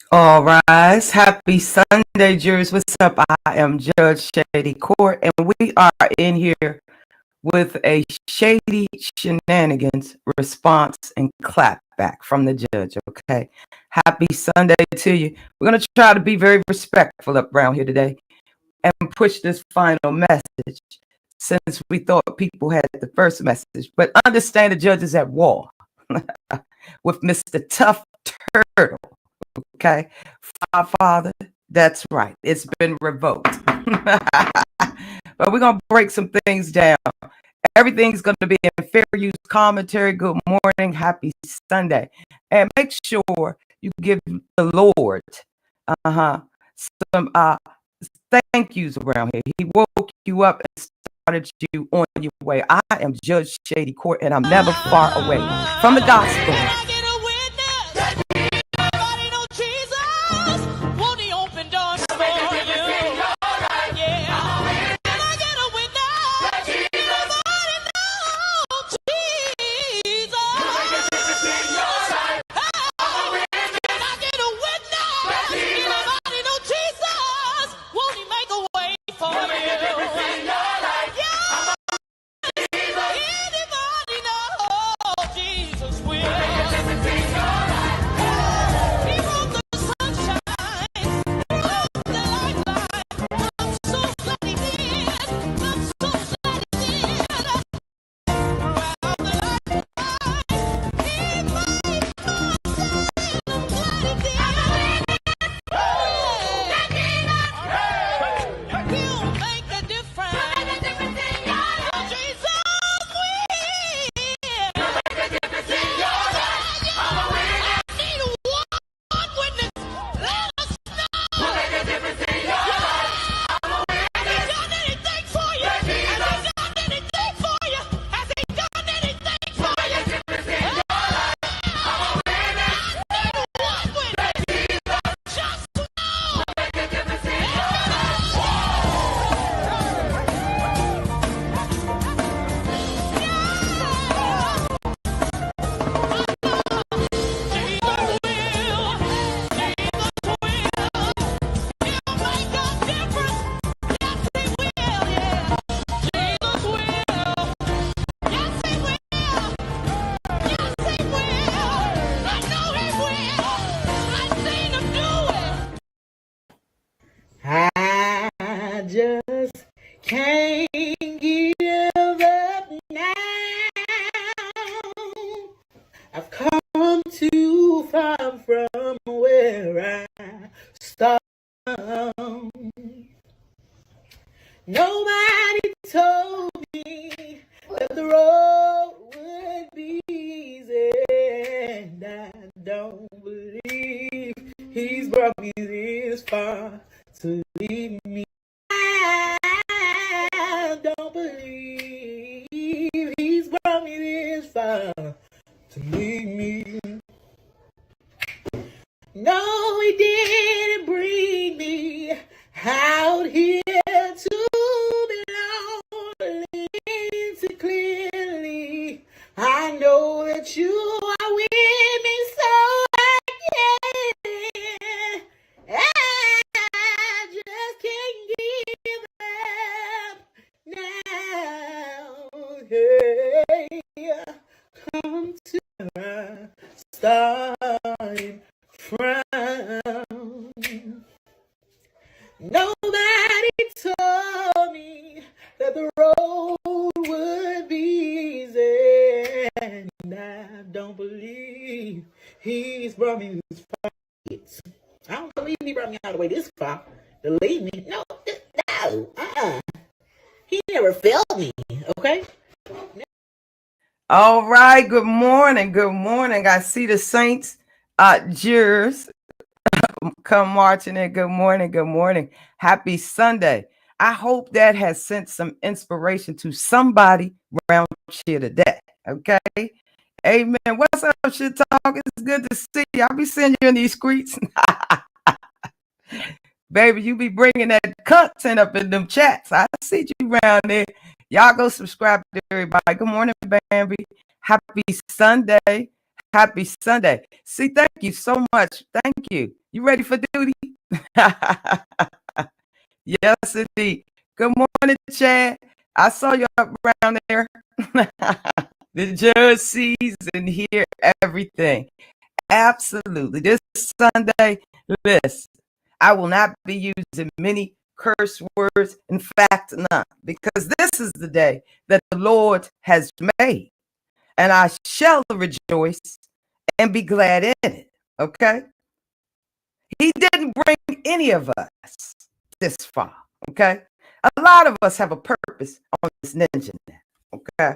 All right. Happy Sunday, jurors. What's up? I am Judge Shady Court, and we are in here with a shady shenanigans response and clap back from the judge. Okay. Happy Sunday to you. We're going to try to be very respectful up around here today and push this final message since we thought people had the first message. But understand the judge is at war with Mr. Tough Turtle. Okay. Father, that's right. It's been revoked. But we're going to break some things down. Everything's going to be in fair use commentary. Good morning. Happy Sunday. And make sure you give the Lord some thank yous around here. He woke you up and started you on your way. I am Judge Shady Court, and I'm never far away from the gospel. I just can't give up now. I've come too far from where I started. Nobody told me that the road would be easy, and I don't believe he's brought me this far to leave me. I don't believe he's brought me this far to leave me. No, he didn't bring me out here to be lonely. So clearly, I know that you are with me, so I can. I just can't give up now. Hey, come to starting from. Nobody told me that the road would be easy, and I don't believe he's brought me this far. I don't believe he brought me all the way this far to leave me. No, he never failed me, okay? All right. Good morning. Good morning. I see the Saints, jurors come marching in. Good morning. Good morning. Happy Sunday. I hope that has sent some inspiration to somebody around here today. Okay. Amen. What's up, shit talk? It's good to see you. I'll be seeing you in these streets. Baby, you be bringing that content up in them chats. I see you around there. Y'all go subscribe to everybody. Good morning, Bambi. Happy Sunday. Happy Sunday. See, thank you so much. Thank you. You ready for duty? Yes, indeed. Good morning, Chad. I saw you up around there. The judge sees and hear everything. Absolutely. This Sunday, listen, I will not be using many curse words. In fact, none, because this is the day that the Lord has made, and I shall rejoice and be glad in it. Okay? He didn't bring any of us this far. Okay? A lot of us have a purpose on this ninja net. Okay?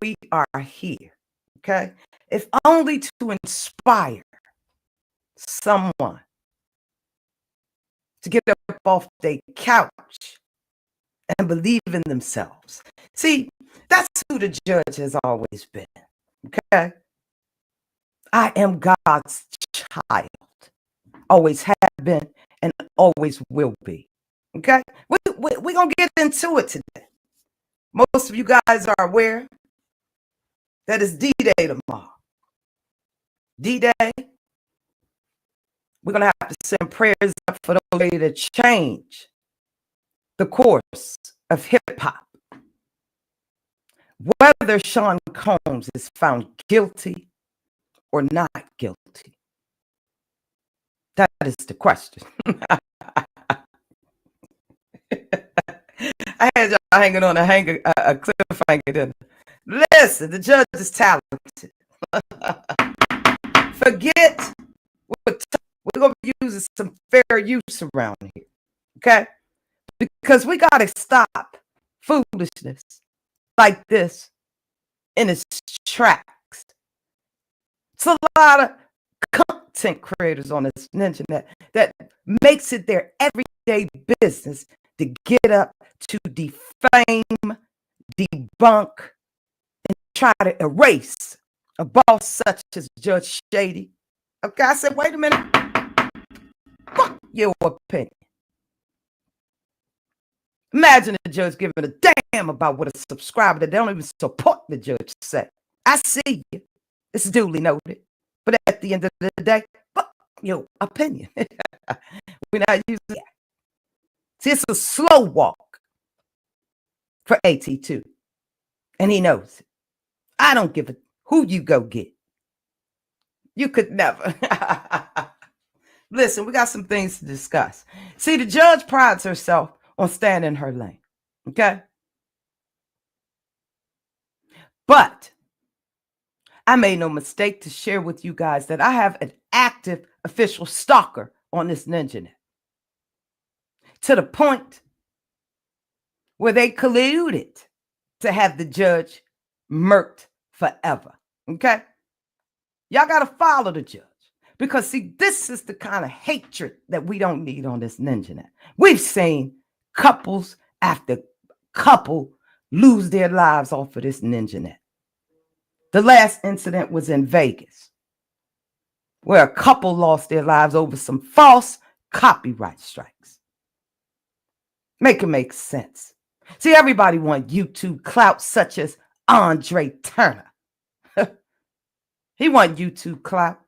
We are here. Okay? If only to inspire someone to get up off their couch and believe in themselves. See, that's who the judge has always been. Okay? I am God's child. Always have been and always will be. Okay? We're going to get into it today. Most of you guys are aware that it's D-Day tomorrow. D-Day, we're going to have to send prayers up for those ready to change the course of hip-hop. Whether Sean Combs is found guilty or not guilty. That is the question. I had y'all hanging on a cliffhanger. Listen, the judge is talented. Forget what we're going to be using some fair use around here. Okay? Because we got to stop foolishness like this in its tracks. It's a lot of content creators on this internet that makes it their everyday business to get up to defame, debunk, and try to erase a boss such as Judge Shady. Okay, I said, wait a minute. Fuck your opinion. Imagine the judge giving a damn about what a subscriber that they don't even support the judge say. I see you. It's duly noted. But at the end of the day, fuck your opinion. We're not using that. See, it's a slow walk for AT2. And he knows it. I don't give a who you go get. You could never. Listen, we got some things to discuss. See, the judge prides herself on staying in her lane. Okay? But I made no mistake to share with you guys that I have an active official stalker on this ninja net. To the point where they colluded to have the judge murked forever. Okay? Y'all got to follow the judge. Because, see, this is the kind of hatred that we don't need on this ninja net. We've seen couples after couple lose their lives off of this ninja net. The last incident was in Vegas, where a couple lost their lives over some false copyright strikes. Make it make sense. See, everybody wants YouTube clout, such as Andre Turner. He wants YouTube clout.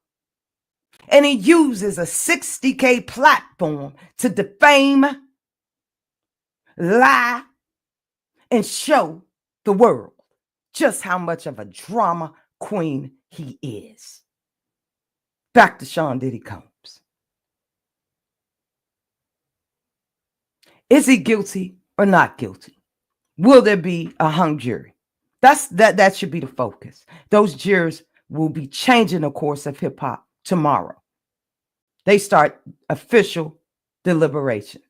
And he uses a 60K platform to defame, lie, and show the world just how much of a drama queen he is. Back to Sean Diddy Combs. Is he guilty or not guilty? Will there be a hung jury? That should be the focus. Those jurors will be changing the course of hip hop tomorrow. They start official deliberations.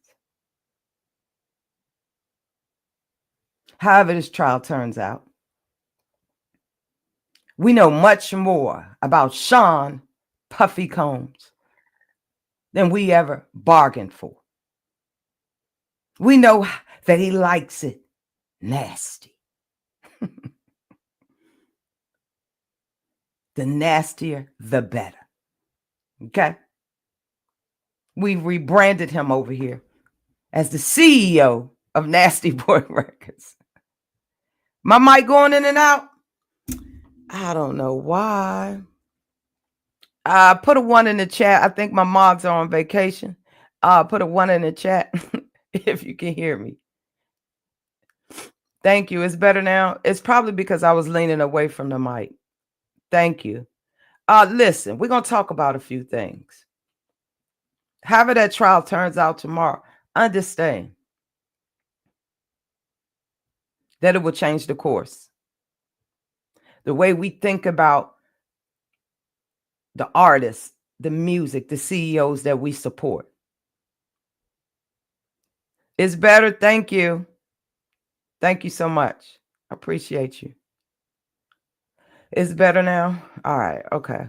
However this trial turns out, we know much more about Sean Puffy Combs than we ever bargained for. We know that he likes it nasty. The nastier, the better. Okay? We rebranded him over here as the CEO of Nasty Boy Records. My mic going in and out? I don't know why. Put a 1 in the chat. I think my moms are on vacation. Put a 1 in the chat if you can hear me. Thank you. It's better now. It's probably because I was leaning away from the mic. Thank you. Listen, we're going to talk about a few things. However that trial turns out tomorrow, understand that it will change the course. The way we think about the artists, the music, the CEOs that we support. It's better. Thank you. Thank you so much. I appreciate you. It's better now? All right. Okay.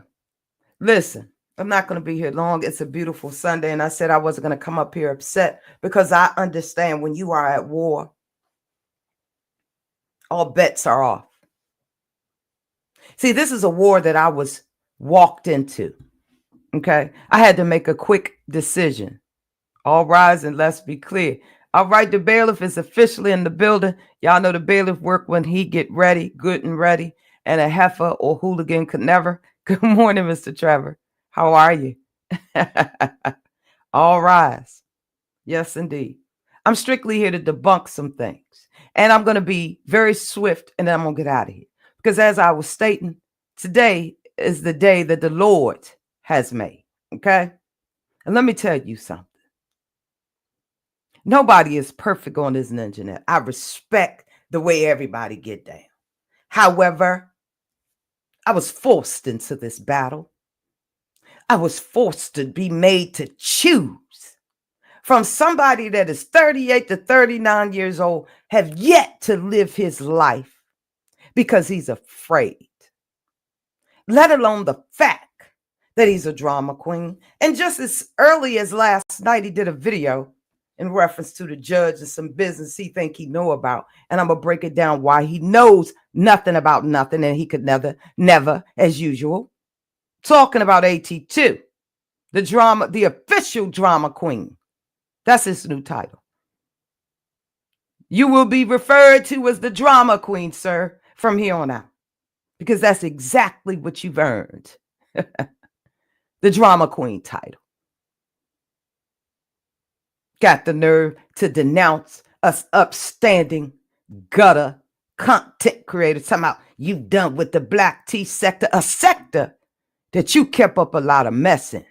Listen, I'm not going to be here long. It's a beautiful Sunday. And I said I wasn't going to come up here upset because I understand when you are at war, all bets are off. See, this is a war that I was walked into. Okay. I had to make a quick decision. All rise and let's be clear. All right, the bailiff is officially in the building. Y'all know the bailiff work when he get ready, good and ready, and a heifer or hooligan could never. Good morning, Mr. Trevor. How are you? All rise. Yes, indeed. I'm strictly here to debunk some things. And I'm going to be very swift and then I'm going to get out of here. Because as I was stating, today is the day that the Lord has made. Okay? And let me tell you something. Nobody is perfect on this internet. I respect the way everybody get down. However, I was forced into this battle. I was forced to be made to choose from somebody that is 38 to 39 years old, have yet to live his life because he's afraid, let alone the fact that he's a drama queen. And just as early as last night, he did a video in reference to the judge and some business he think he know about. And I'm going to break it down why he knows nothing about nothing. And he could never, as usual, talking about AT2, the official drama queen. That's his new title. You will be referred to as the drama queen, sir, from here on out, because that's exactly what you've earned. The drama queen title. Got the nerve to denounce us upstanding gutter content creators. Somehow you done with the black tea sector, a sector that you kept up a lot of mess in.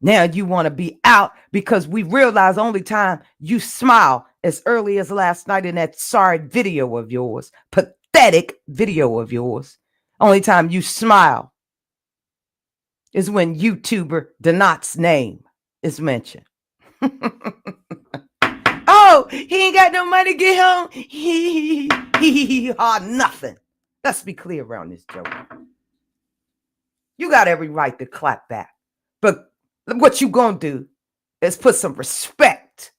Now you want to be out because we realize only time you smile as early as last night in that sorry video of yours, pathetic video of yours. Only time you smile is when YouTuber Donat's name is mentioned. Oh, he ain't got no money to get home. Nothing. Let's be clear around this joke. You got every right to clap back. But what you gonna do is put some respect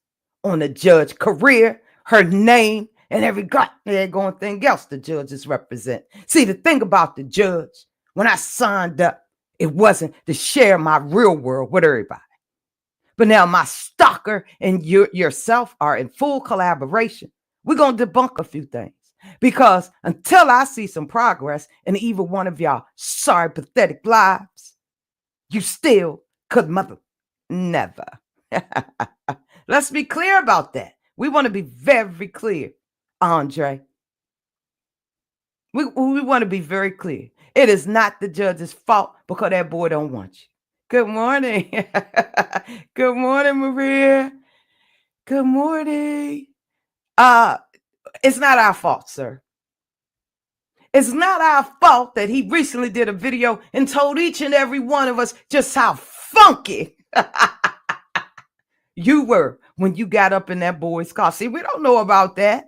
on the judge's career, her name, and every goddamn thing else the judges represent. See, the thing about the judge, when I signed up, it wasn't to share my real world with everybody. But now my stalker and yourself are in full collaboration. We're going to debunk a few things. Because until I see some progress in either one of y'all sorry, pathetic lives, you still could mother never. Let's be clear about that. We want to be very clear, Andre. We want to be very clear. It is not the judge's fault because that boy don't want you. Good morning. Good morning, Maria. Good morning. It's not our fault, sir. It's not our fault that he recently did a video and told each and every one of us just how funky you were when you got up in that boy's car. See, we don't know about that.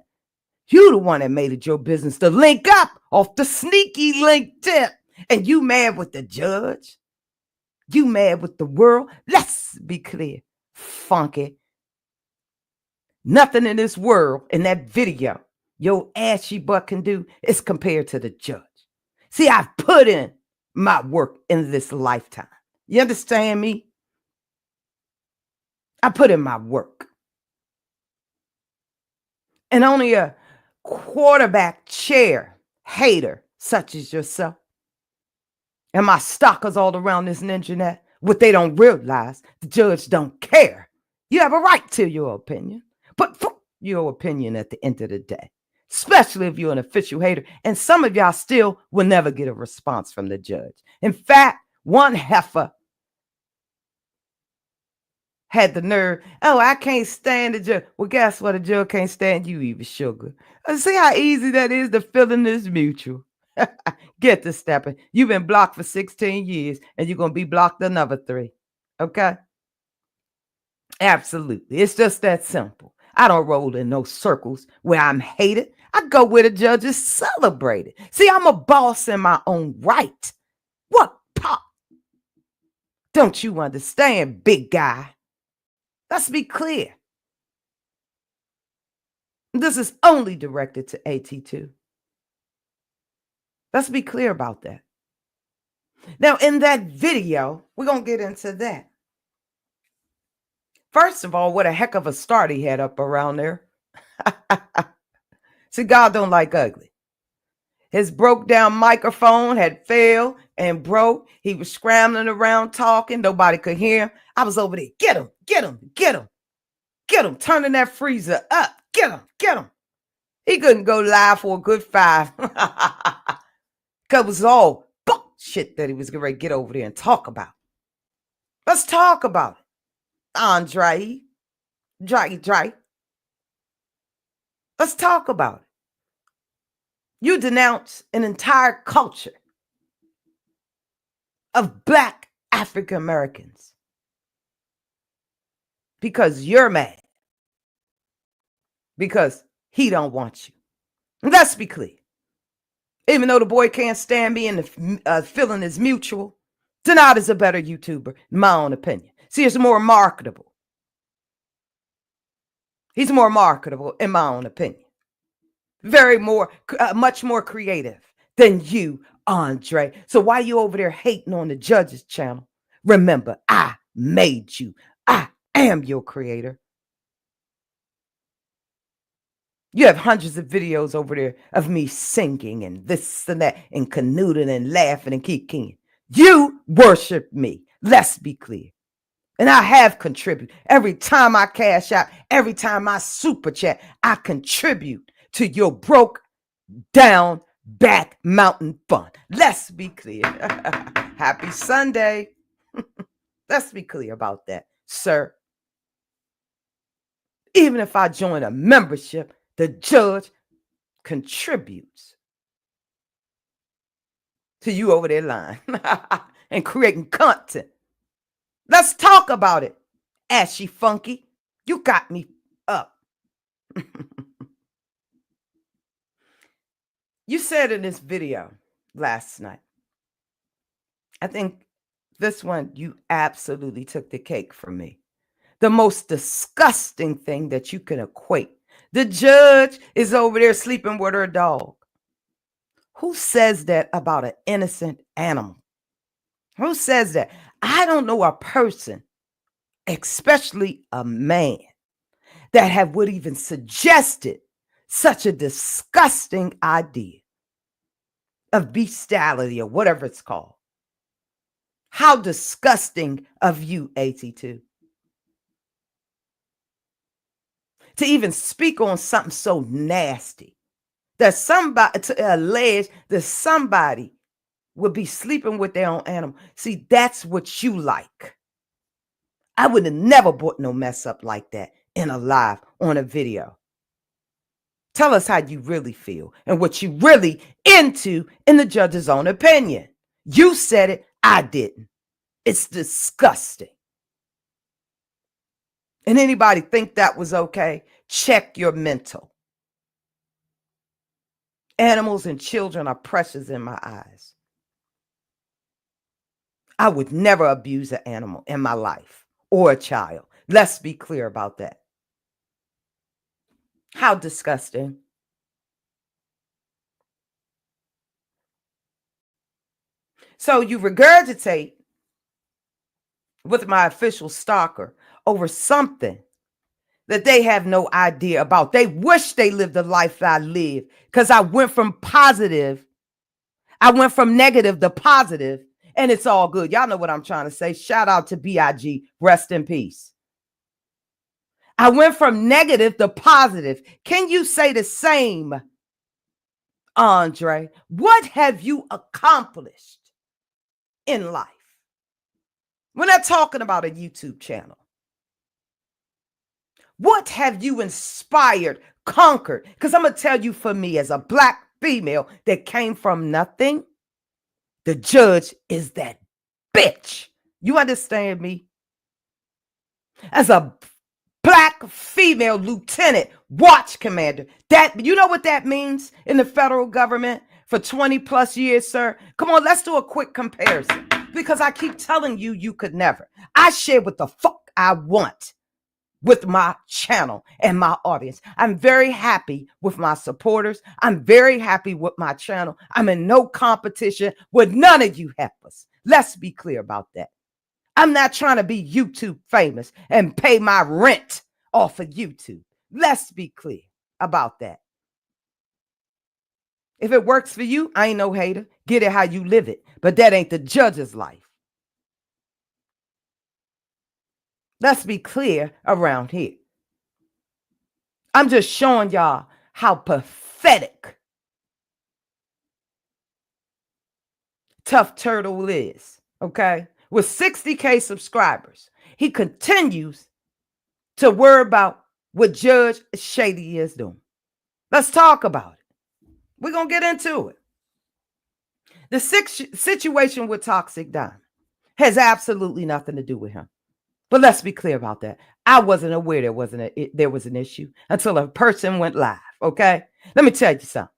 You the one that made it your business to link up off the sneaky link tip. And you mad with the judge? You mad with the world? Let's be clear. Funky. Nothing in this world, in that video, your ashy butt can do is compared to the judge. See, I've put in my work in this lifetime. You understand me? I put in my work. And only a quarterback chair hater such as yourself and my stalkers all around this internet, what they don't realize, the judge don't care. You have a right to your opinion, but fuck your opinion at the end of the day, especially if you're an official hater. And some of y'all still will never get a response from the judge. In fact, one heifer had the nerve, oh, I can't stand the judge. Well, guess what? The judge can't stand you either, sugar. See how easy that is? The feeling is mutual. Get to stepping. You've been blocked for 16 years and you're going to be blocked another 3. Okay? Absolutely. It's just that simple. I don't roll in no circles where I'm hated. I go where the judge is celebrated. See, I'm a boss in my own right. What pop? Don't you understand, big guy? Let's be clear. This is only directed to AT2. Let's be clear about that. Now, in that video, we're going to get into that. First of all, what a heck of a start he had up around there. See, God don't like ugly. His broke down microphone had failed and broke. He was scrambling around talking. Nobody could hear him. I was over there. Get him, get him, get him, get him. Turning that freezer up. Get him, get him. He couldn't go live for a good 5. Because it was all bullshit that he was going to get over there and talk about. Let's talk about it. Andre. Dry. Let's talk about it. You denounce an entire culture of Black African Americans because you're mad. Because he don't want you. Let's be clear. Even though the boy can't stand me and the feeling is mutual, Denard is a better YouTuber, in my own opinion. See, it's more marketable. He's more marketable, in my own opinion. Much more creative than you, Andre. So why you over there hating on the judge's channel? Remember, I made you. I am your creator. You have hundreds of videos over there of me singing and this and that and canoodling and laughing and kicking. You worship me. Let's be clear. And I have contributed. Every time I cash out, every time I super chat, I contribute to your broke down back mountain fun. Let's be clear. Happy Sunday. Let's be clear about that, sir. Even if I join a membership, the judge contributes to you over there lying and creating content. Let's talk about it, Ashy Funky. You got me up. You said in this video last night, I think this one, you absolutely took the cake from me. The most disgusting thing that you can equate. The judge is over there sleeping with her dog. Who says that about an innocent animal? Who says that? I don't know a person, especially a man, that would even suggested such a disgusting idea of bestiality or whatever it's called. How disgusting of you, AT2. To even speak on something so nasty that somebody, to allege that somebody would be sleeping with their own animal. See, that's what you like. I would have never brought no mess up like that in a live, on a video. Tell us how you really feel and what you really into in the judge's own opinion. You said it, I didn't. It's disgusting. And anybody think that was okay? Check your mental. Animals and children are precious in my eyes. I would never abuse an animal in my life or a child. Let's be clear about that. How disgusting. So you regurgitate with my official stalker over something that they have no idea about. They wish they lived the life I live because I went from negative to positive, And it's all good. Y'all know what I'm trying to say. Shout out to BIG. Rest in peace. I went from negative to positive. Can you say the same, Andre? What have you accomplished in life? We're not talking about a YouTube channel. What have you inspired, conquered? Because I'm going to tell you, for me, as a Black female that came from nothing, the judge is that bitch. You understand me? As a Black female lieutenant, watch commander, that, you know what that means in the federal government for 20 plus years, sir? Come on, let's do a quick comparison, because I keep telling you, you could never. I share what the fuck I want with my channel and my audience. I'm very happy with my supporters. I'm very happy with my channel. I'm in no competition with none of you heifers. Let's be clear about that. I'm not trying to be YouTube famous and pay my rent off of YouTube. Let's be clear about that. If it works for you, I ain't no hater. Get it how you live it. But that ain't the judge's life. Let's be clear around here. I'm just showing y'all how pathetic Tough Turtle is, okay? With 60K subscribers, he continues to worry about what Judge Shady is doing. Let's talk about it. We're going to get into it. The situation with Toxic Diamond has absolutely nothing to do with him. But let's be clear about that. I wasn't aware there was an issue until a person went live, okay? Let me tell you something.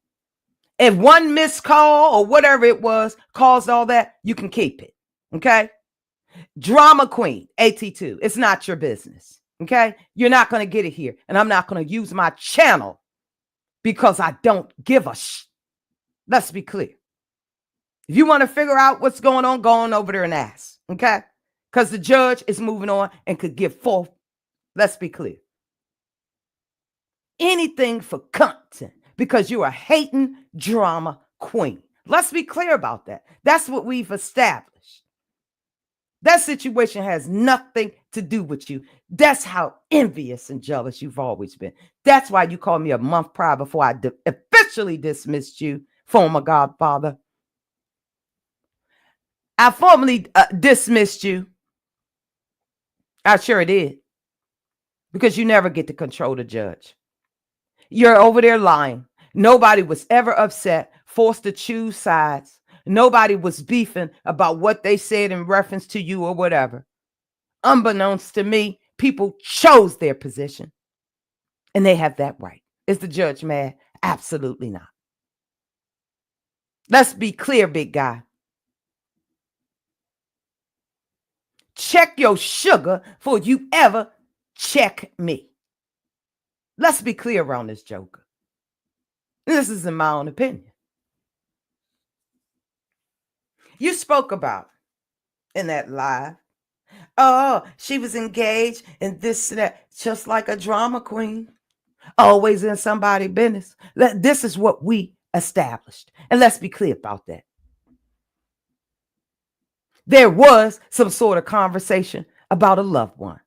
If one missed call or whatever it was caused all that, you can keep it, okay? Drama queen, AT2, it's not your business, okay? You're not going to get it here. And I'm not going to use my channel because I don't give a Let's be clear. If you want to figure out what's going on over there and ask, okay? Because the judge is moving on and could give full. Let's be clear. Anything for content, because you're a hating drama queen. Let's be clear about that. That's what we've established. That situation has nothing to do with you. That's how envious and jealous you've always been. That's why you called me a month prior before I officially dismissed you, former godfather. I formally dismissed you. I sure did. Because you never get to control the judge. You're over there lying. Nobody was ever upset, forced to choose sides. Nobody was beefing about what they said in reference to you or whatever. Unbeknownst to me, people chose their position. And they have that right. Is the judge mad? Absolutely not. Let's be clear, big guy. Check your sugar before you ever check me. Let's be clear around this joker. This is in my own opinion. You spoke about in that live, oh, she was engaged in this and that, just like a drama queen, always in somebody's business. This is what we established. And let's be clear about that. There was some sort of conversation about a loved one.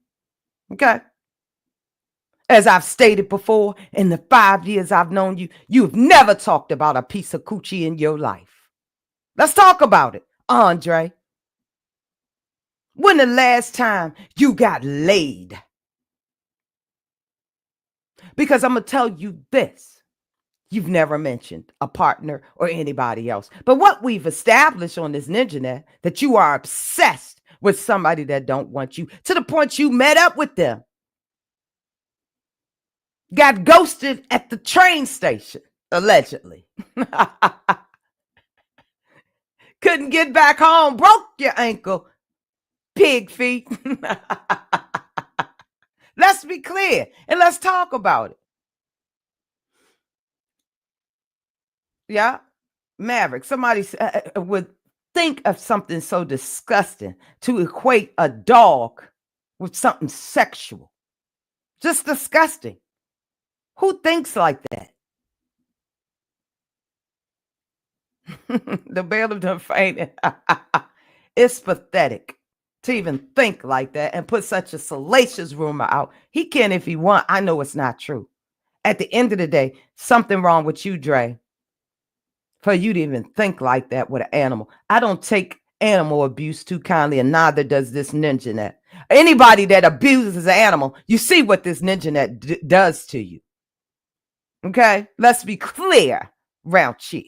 Okay? As I've stated before, in the 5 years I've known you, you've never talked about a piece of coochie in your life. Let's talk about it, Andre. When the last time you got laid? Because I'm going to tell you this. You've never mentioned a partner or anybody else. But what we've established on this Ninjanet, that you are obsessed with somebody that don't want you, to the point you met up with them. Got ghosted at the train station, allegedly. Couldn't get back home, broke your ankle, pig feet. Let's be clear and let's talk about it. Yeah, Maverick, somebody would think of something so disgusting to equate a dog with something sexual. Just disgusting. Who thinks like that? The bailiff done fainted. It's pathetic to even think like that and put such a salacious rumor out. He can if he want. I know it's not true. At the end of the day, something wrong with you, Dre, for you to even think like that with an animal. I don't take animal abuse too kindly, and neither does this ninja net. Anybody that abuses an animal, you see what this ninja net does to you. Okay? Let's be clear, round here.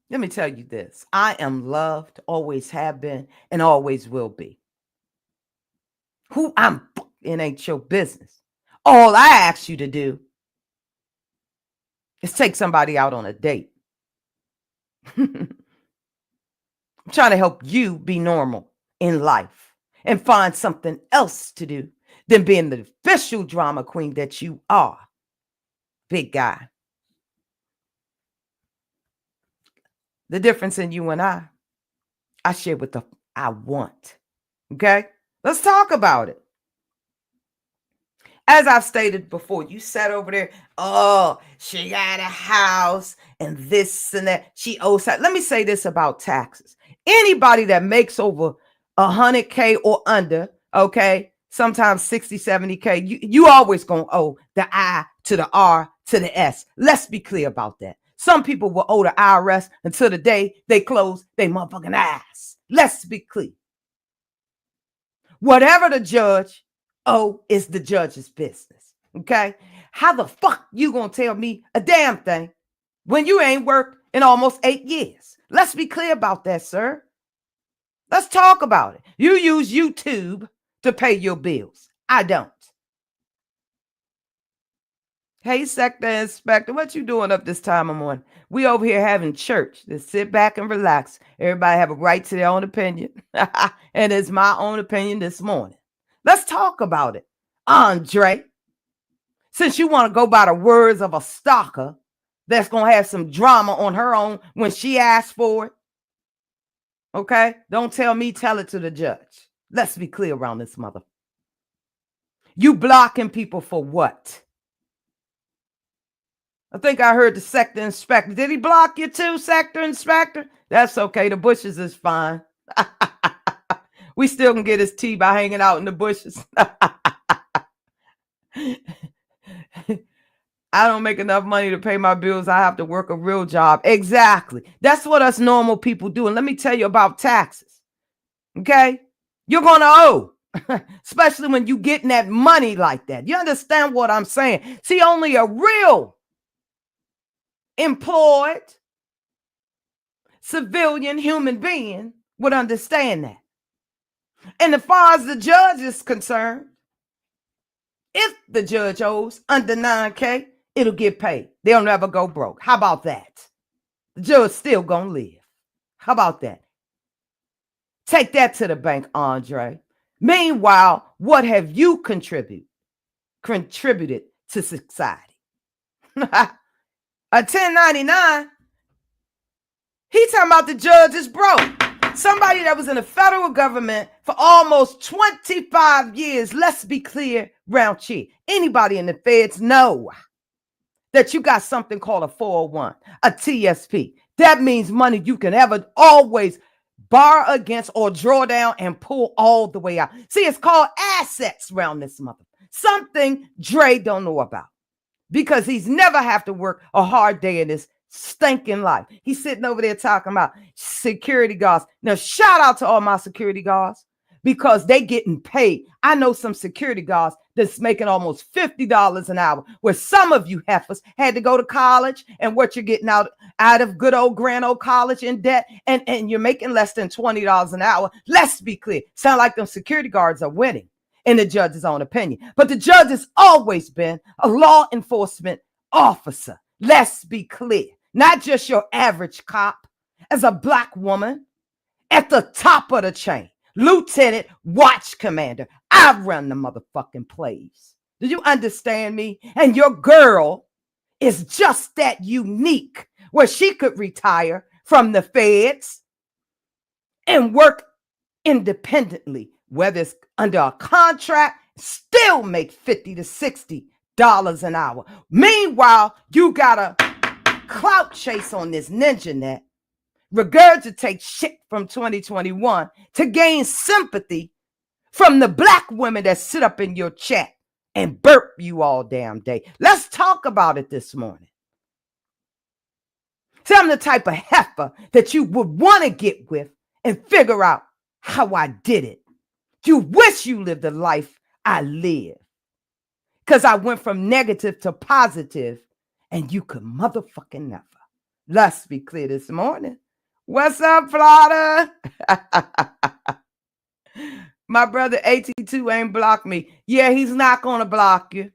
Let me tell you this. I am loved, always have been, and always will be. Who I'm it ain't your business. All I ask you to do is take somebody out on a date. I'm trying to help you be normal in life and find something else to do than being the official drama queen that you are, big guy. The difference in you and I share what I want. Okay? Let's talk about it. As I've stated before, you sat over there, oh, she got a house and this and that. She owes that. Let me say this about taxes. Anybody that makes over 100K or under, okay, sometimes 60, 70K, you always going to owe the I to the R to the S. Let's be clear about that. Some people will owe the IRS until the day they close their motherfucking ass. Let's be clear. Whatever the judge is the judge's business. Okay? How the fuck you gonna tell me a damn thing when you ain't worked in almost 8 years? Let's be clear about that, sir. Let's talk about it. You use YouTube to pay your bills. I don't. Hey, sector inspector, what you doing up this time of morning? We over here having church. Just sit back and relax. Everybody have a right to their own opinion. And it's my own opinion this morning. Let's talk about it. Andre, since you want to go by the words of a stalker that's going to have some drama on her own when she asks for it, okay? Don't tell me, tell it to the judge. Let's be clear around this mother. You blocking people for what? I think I heard the sector inspector. Did he block you too, sector inspector? That's okay. The bushes is fine. We still can get his tea by hanging out in the bushes. I don't make enough money to pay my bills. I have to work a real job. Exactly. That's what us normal people do. And let me tell you about taxes. Okay? You're going to owe. Especially when you getting that money like that. You understand what I'm saying? See, only a real employed civilian human being would understand that. And as far as the judge is concerned, if the judge owes under 9K, it'll get paid. They'll never go broke. How about that? The judge still gonna live. How about that? Take that to the bank, Andre. Meanwhile, what have you contributed to society? A 1099. He talking about the judge is broke. Somebody that was in the federal government for almost 25 years. Let's be clear, round here. Anybody in the feds know that you got something called a 401, a TSP. That means money you can ever always borrow against or draw down and pull all the way out. See, it's called assets around this mother. Something Dre don't know about because he's never have to work a hard day in his stinking life. He's sitting over there talking about security guards. Now, shout out to all my security guards because they getting paid. I know some security guards that's making almost $50 an hour, where some of you heifers had to go to college and what you're getting out of good old grand old college in debt, and you're making less than $20 an hour. Let's be clear. Sound like them security guards are winning in the judge's own opinion. But the judge has always been a law enforcement officer. Let's be clear. Not just your average cop. As a black woman at the top of the chain, lieutenant, watch commander, I run the motherfucking plays. Do you understand me? And your girl is just that unique where she could retire from the feds and work independently, whether it's under a contract, still make $50 to $60 an hour. Meanwhile, you gotta clout chase on this ninja net, regurgitate shit from 2021 to gain sympathy from the black women that sit up in your chat and burp you all damn day. Let's talk about it this morning. See, I'm the type of heifer that you would want to get with and figure out how I did it. You wish you lived the life I live. Because I went from negative to positive, and you could motherfucking never. Let's be clear this morning. What's up, Florida? My brother AT2 ain't blocked me. Yeah, he's not going to block you.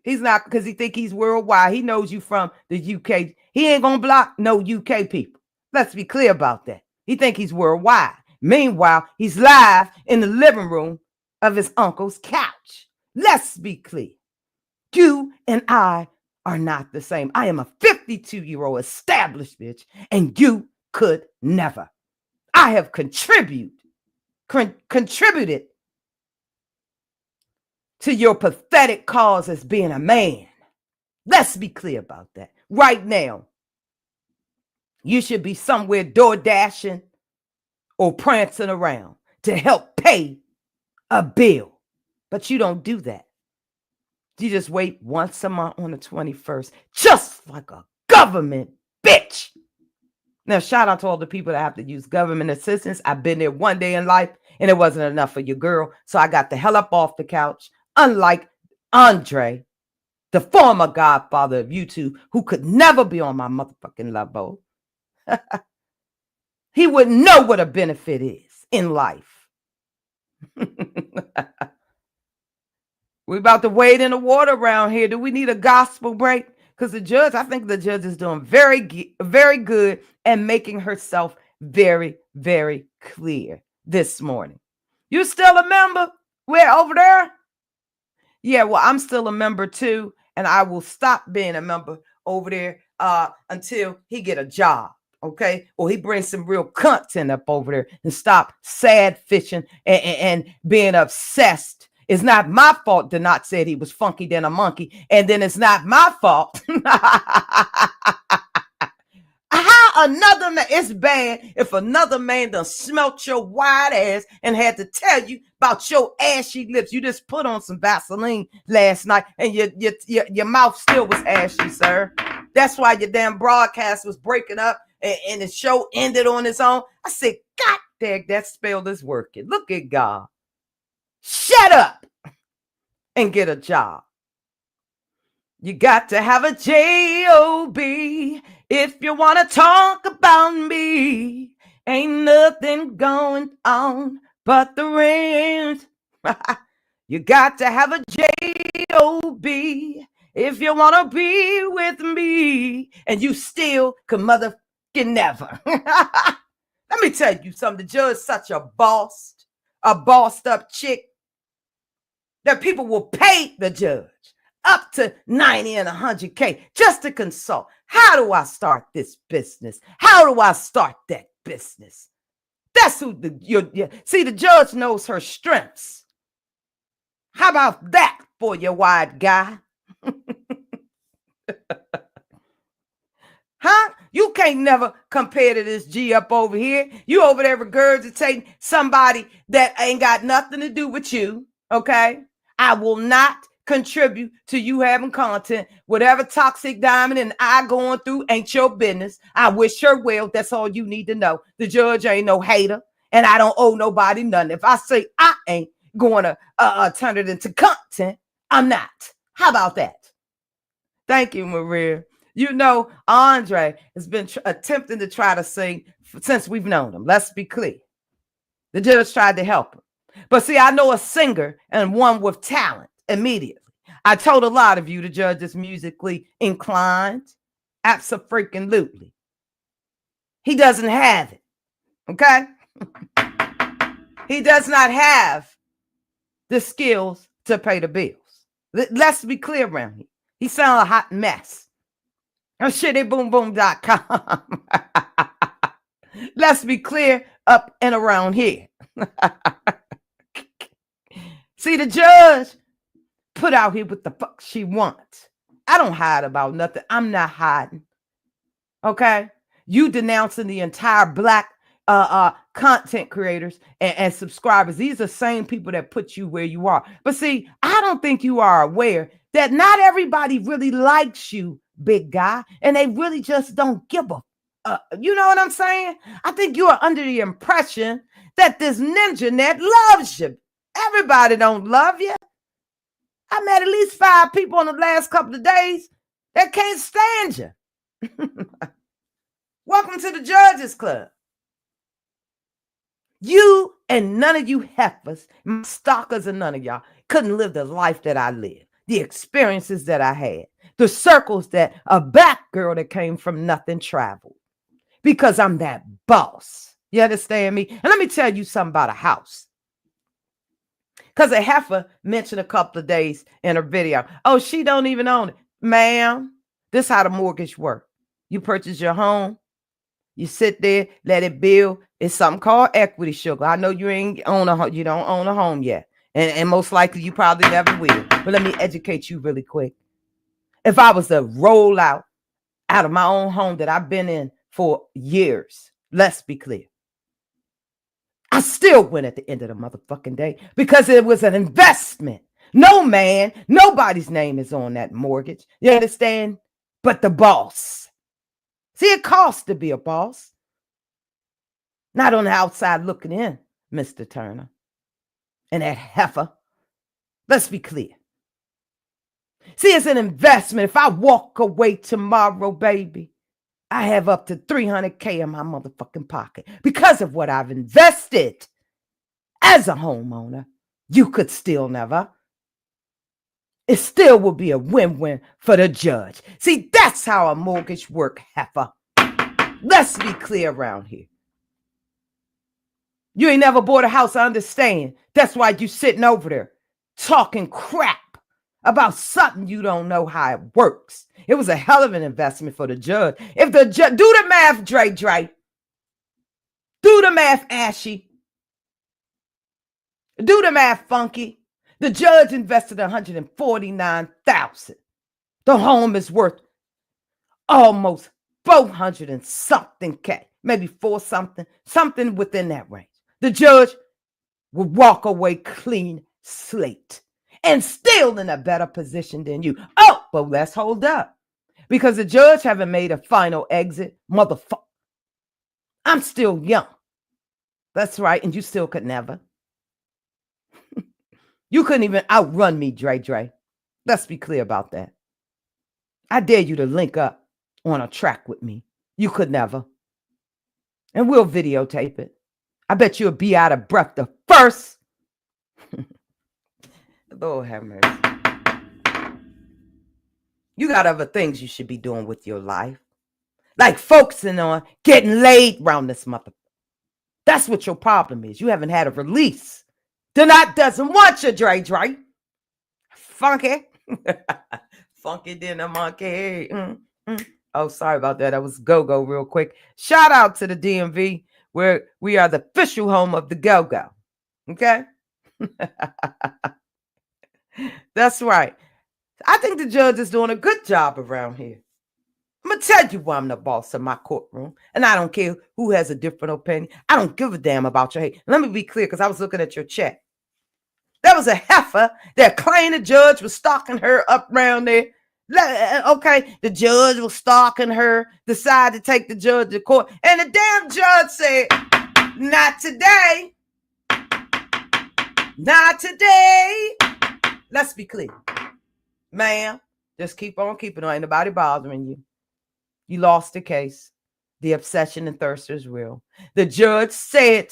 He's not, because he think he's worldwide. He knows you from the UK. He ain't going to block no UK people. Let's be clear about that. He think he's worldwide. Meanwhile, he's live in the living room of his uncle's couch. Let's be clear. You and I are not the same. I am a 52-year-old established bitch, and you could never. I have contributed to your pathetic cause as being a man. Let's be clear about that. Right now, you should be somewhere door dashing or prancing around to help pay a bill. But you don't do that. You just wait once a month on the 21st, just like a government bitch. Now, shout out to all the people that have to use government assistance. I've been there one day in life, and it wasn't enough for your girl. So I got the hell up off the couch, unlike Andre, the former godfather of YouTube, who could never be on my motherfucking level. He wouldn't know what a benefit is in life. We're about to wade in the water around here. Do we need a gospel break? Because I think the judge is doing very, very good and making herself very, very clear this morning. You still a member? We're over there? Yeah, well, I'm still a member too, and I will stop being a member over there until he get a job, okay? Or he brings some real content up over there and stop sad fishing and being obsessed. It's not my fault Denat said he was funky than a monkey, and then it's not my fault. How another man, it's bad if another man done smelt your wide ass and had to tell you about your ashy lips. You just put on some Vaseline last night and your mouth still was ashy, sir. That's why your damn broadcast was breaking up and the show ended on its own. I said, God dang, that spell is working. Look at God. Shut up and get a job. You got to have a J-O-B if you want to talk about me. Ain't nothing going on but the rent. You got to have a J-O-B if you want to be with me. And you still could motherfucking never. Let me tell you something. The judge is such a bossed up chick that people will pay the judge up to 90 and 100K just to consult. How do I start this business? How do I start that business? That's who see, the judge knows her strengths. How about that for your wide guy? Huh? You can't never compare to this G up over here. You over there regurgitating somebody that ain't got nothing to do with you, okay? I will not contribute to you having content. Whatever toxic diamond and I going through ain't your business. I wish her well. That's all you need to know. The judge ain't no hater, and I don't owe nobody nothing. If I say I ain't going to turn it into content, I'm not. How about that? Thank you, Maria. You know, Andre has been attempting to try to sing since we've known him. Let's be clear. The judge tried to help him. But see, I know a singer and one with talent immediately. I told a lot of you the judge is musically inclined. Abso-freaking-lutely. He doesn't have it. Okay? He does not have the skills to pay the bills. Let's be clear around here. He sounds a hot mess. Shittyboomboom.com. Let's be clear up and around here. See, the judge put out here what the fuck she wants. I don't hide about nothing. I'm not hiding. Okay? You denouncing the entire black content creators and subscribers. These are the same people that put you where you are. But see, I don't think you are aware that not everybody really likes you, big guy, and they really just don't give a you know what I'm saying? I think you are under the impression that this ninja net loves you. Everybody don't love you. I met at least 5 people in the last couple of days that can't stand you. Welcome to the Judges Club. You and none of you heifers, my stalkers and none of y'all, couldn't live the life that I lived, the experiences that I had, the circles that a black girl that came from nothing traveled, because I'm that boss. You understand me? And let me tell you something about a house. Because a heifer mentioned a couple of days in her video, oh, she don't even own it. Ma'am, this is how the mortgage works. You purchase your home, you sit there, let it build. It's something called equity, sugar. I know you ain't own a home, you don't own a home yet. And most likely you probably never will. But let me educate you really quick. If I was to roll out of my own home that I've been in for years, let's be clear, I still win at the end of the motherfucking day because it was an investment. No man, nobody's name is on that mortgage. You understand? But the boss. See, it costs to be a boss. Not on the outside looking in, Mr. Turner. And that heifer. Let's be clear. See, it's an investment. If I walk away tomorrow, baby, I have up to $300K in my motherfucking pocket because of what I've invested. As a homeowner, you could still never. It still will be a win-win for the judge. See, that's how a mortgage works, heifer. Let's be clear around here. You ain't never bought a house, I understand. That's why you sitting over there talking crap about something you don't know how it works. It was a hell of an investment for the judge. If the judge, do the math, Dre. Do the math, Ashy. Do the math, Funky. The judge invested $149,000. The home is worth almost 400 and something K, maybe 4 something within that range. The judge would walk away clean slate and still in a better position than you. Oh, but let's hold up. Because the judge haven't made a final exit. Motherfucker. I'm still young. That's right. And you still could never. You couldn't even outrun me, Dre. Let's be clear about that. I dare you to link up on a track with me. You could never. And we'll videotape it. I bet you'll be out of breath the first. Lord have mercy. You got other things you should be doing with your life. Like focusing on getting laid around this mother. That's what your problem is. You haven't had a release. Denot doesn't want you, Dre. Funky. Funky dinner monkey. Oh, sorry about that. That was go-go real quick. Shout out to the DMV, where we are the official home of the go-go. Okay? That's right. I think the judge is doing a good job around here. I'm going to tell you why I'm the boss of my courtroom. And I don't care who has a different opinion. I don't give a damn about your hate. Let me be clear, because I was looking at your chat. There was a heifer that claimed the judge was stalking her up around there. Okay, the judge was stalking her, decided to take the judge to court. And the damn judge said, not today. Not today. Let's be clear. Ma'am, just keep on keeping on. Ain't nobody bothering you. You lost the case. The obsession and thirst is real. The judge said,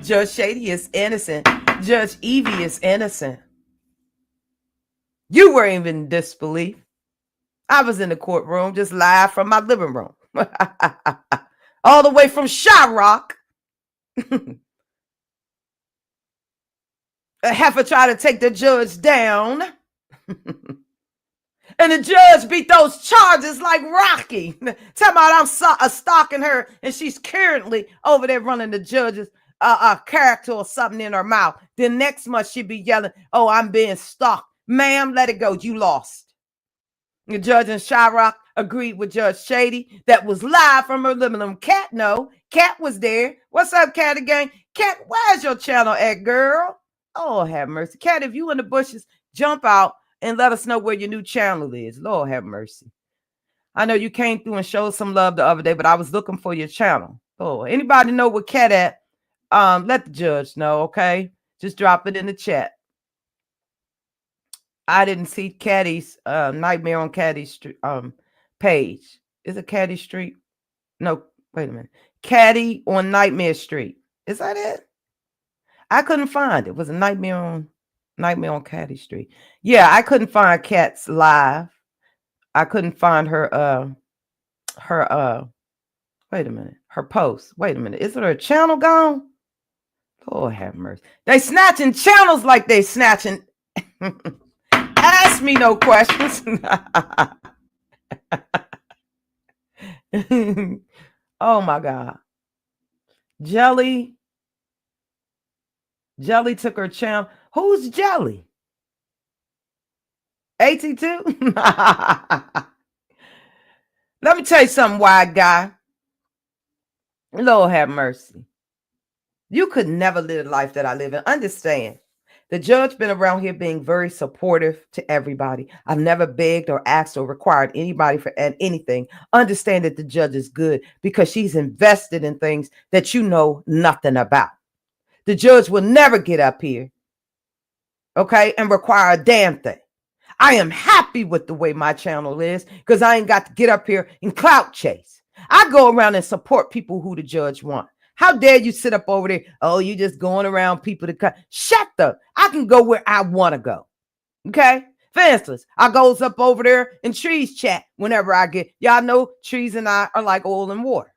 Judge Shady is innocent. Judge Evie is innocent. You were even in disbelief. I was in the courtroom just live from my living room. All the way from Chirac. A heifer tried to take the judge down. And the judge beat those charges like Rocky. Talking about I'm stalking her, and she's currently over there running the judge's a character or something in her mouth. Then next month she'd be yelling, oh, I'm being stalked. Ma'am, let it go. You lost. The judge in Chirac agreed with Judge Shady. That was live from her living room. Cat, no. Cat was there. What's up, Cat again? Cat, where's your channel at, girl? Oh, have mercy. Cat, if you in the bushes, jump out and let us know where your new channel is. Lord have mercy. I know you came through and showed some love the other day, but I was looking for your channel. Oh, anybody know where Cat at? Let the judge know, okay? Just drop it in the chat. I didn't see Caddy's Nightmare on Caddy Street page. Is it Caddy Street? No, wait a minute. Caddy on Nightmare Street. Is that it? I couldn't find it. It was a Nightmare on Caddy Street. Yeah, I couldn't find Cat's live. I couldn't find her wait a minute. Her post. Wait a minute. Is it her channel gone? Lord have mercy. They snatching channels like they snatching. Ask me no questions. Oh my God. Jelly took her channel. Who's Jelly? AT2? Let me tell you something, wide guy. Lord have mercy. You could never live the life that I live in. Understand. The judge been around here being very supportive to everybody. I've never begged or asked or required anybody for anything. Understand that the judge is good because she's invested in things that you know nothing about. The judge will never get up here, okay, and require a damn thing. I am happy with the way my channel is because I ain't got to get up here and clout chase. I go around and support people who the judge wants. How dare you sit up over there? Oh, you just going around people to cut. Shut up. I can go where I want to go. Okay? For instance, I goes up over there in Trees chat whenever I get. Y'all know Trees and I are like oil and water.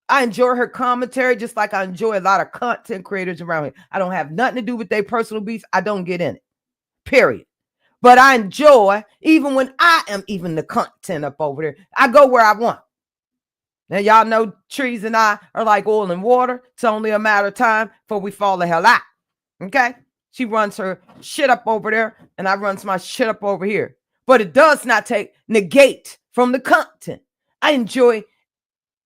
I enjoy her commentary just like I enjoy a lot of content creators around here. I don't have nothing to do with their personal beef. I don't get in it. Period. But I enjoy, even when I am even the content up over there, I go where I want. Now, y'all know Trees and I are like oil and water. It's only a matter of time before we fall the hell out. Okay? She runs her shit up over there, and I runs my shit up over here. But it does not negate from the content. I enjoy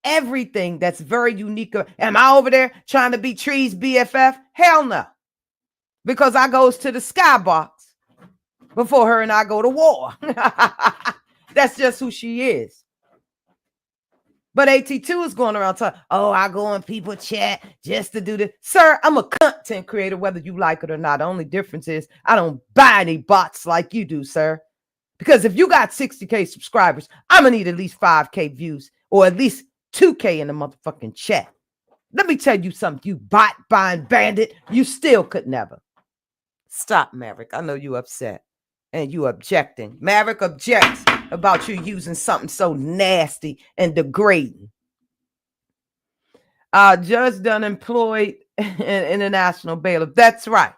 everything that's very unique. Am I over there trying to be Trees BFF? Hell no. Because I goes to the skybox before her and I go to war. That's just who she is. But AT2 is going around talking, oh, I go on people chat just to do this. Sir, I'm a content creator, whether you like it or not. The only difference is I don't buy any bots like you do, sir. Because if you got 60K subscribers, I'm going to need at least 5K views or at least 2K in the motherfucking chat. Let me tell you something, you bot buying bandit, you still could never. Stop, Maverick. I know you upset and you objecting. Maverick objects about you using something so nasty and degrading. Judge done employed an international bailiff. That's right.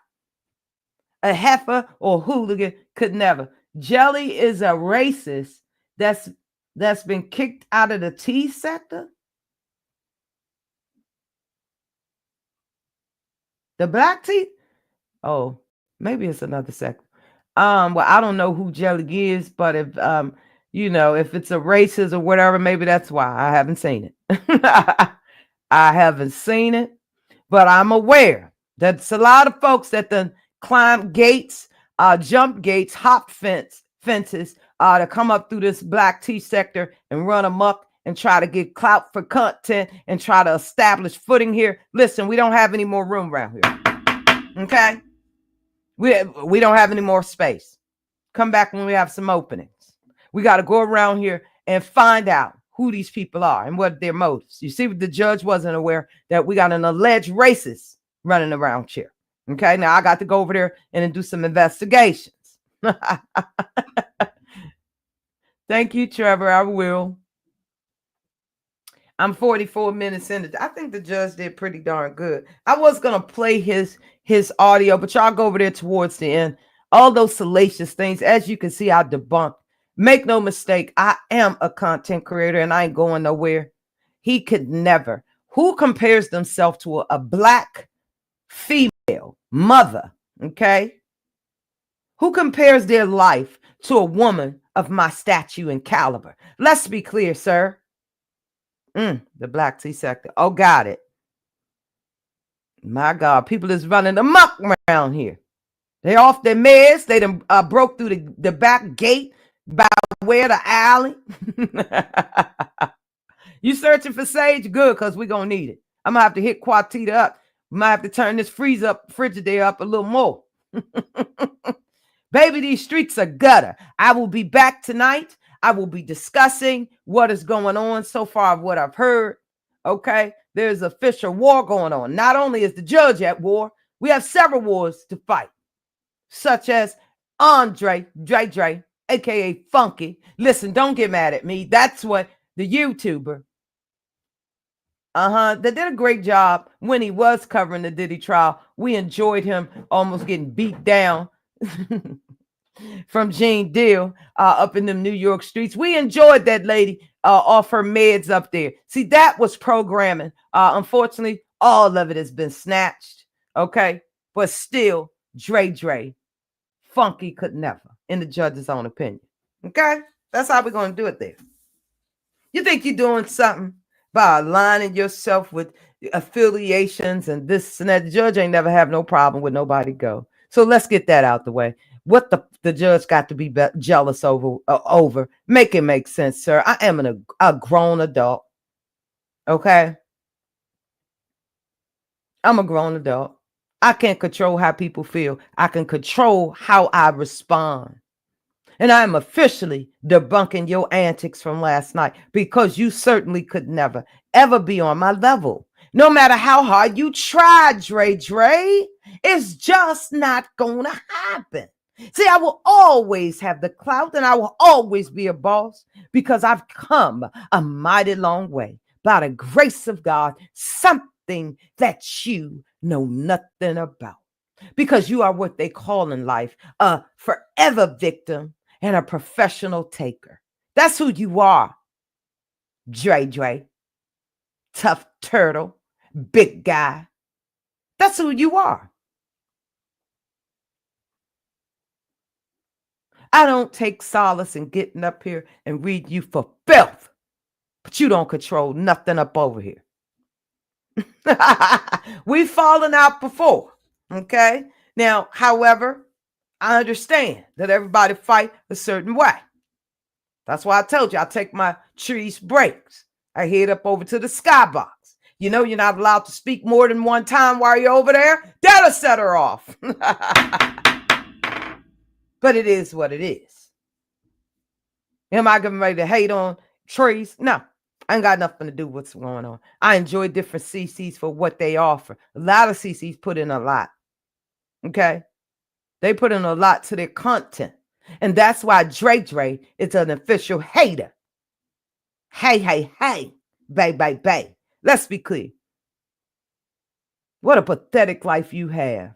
A heifer or hooligan could never. Jelly is a racist that's been kicked out of the T sector. The black T? Oh, maybe it's another sector. Well, I don't know who Jelly is, but if if it's a racist or whatever, maybe that's why. I haven't seen it. I haven't seen it, but I'm aware that it's a lot of folks that then climb gates, jump gates, hop fences to come up through this black T sector and run amok and try to get clout for content and try to establish footing here. Listen, we don't have any more room around here. Okay? We don't have any more space. Come back when we have some openings. We got to go around here and find out who these people are and what their motives. You see, the judge wasn't aware that we got an alleged racist running around here. Okay, now I got to go over there and do some investigations. Thank you, Trevor. I will. I'm 44 minutes in. I think the judge did pretty darn good. I was going to play his audio, but y'all go over there towards the end. All those salacious things, as you can see, I debunk. Make no mistake, I am a content creator and I ain't going nowhere. He could never. Who compares themselves to a black female, mother, okay, who compares their life to a woman of my stature and caliber. Let's be clear, sir. The black tea sector. Oh, got it. My God, people is running amok around here. They off their meds. They done broke through the back gate by way of the alley. You searching for sage? Good, because we're going to need it. I'm going to have to hit Quatita up. Might have to turn this Frigidaire up a little more. Baby, these streets are gutter. I will be back tonight. I will be discussing what is going on so far of what I've heard. Okay, there's official war going on. Not only is the judge at war, we have several wars to fight, such as Andre, Dre, aka Funky. Listen, don't get mad at me. That's what the YouTuber. They did a great job when he was covering the Diddy trial. We enjoyed him almost getting beat down from Gene Deal up in them New York streets. We enjoyed that lady off her meds up there. See, that was programming. Unfortunately, all of it has been snatched. Okay, but still, Dre, Funky could never, in the judge's own opinion. Okay, that's how we're going to do it there. You think you're doing something by aligning yourself with affiliations and this and that. The judge ain't never have no problem with nobody go. So let's get that out the way. What the judge got to be jealous over? Make it make sense, sir. I am a grown adult. Okay? I'm a grown adult. I can't control how people feel. I can control how I respond. And I am officially debunking your antics from last night because you certainly could never, ever be on my level. No matter how hard you try, Dre, it's just not going to happen. See, I will always have the clout and I will always be a boss because I've come a mighty long way by the grace of God, something that you know nothing about. Because you are what they call in life a forever victim and a professional taker. That's who you are, Dre. Tough turtle, big guy. That's who you are. I don't take solace in getting up here and read you for filth, but you don't control nothing up over here. We've fallen out before, okay? Now, however, I understand that everybody fight a certain way. That's why I told you I take my trees breaks. I head up over to the skybox. You know you're not allowed to speak more than one time while you're over there. That'll set her off. But it is what it is. Am I getting ready to hate on trees? No. I ain't got nothing to do with what's going on. I enjoy different CCs for what they offer. A lot of CCs put in a lot. Okay? They put in a lot to their content. And that's why Dre is an official hater. Hey, bay. Let's be clear. What a pathetic life you have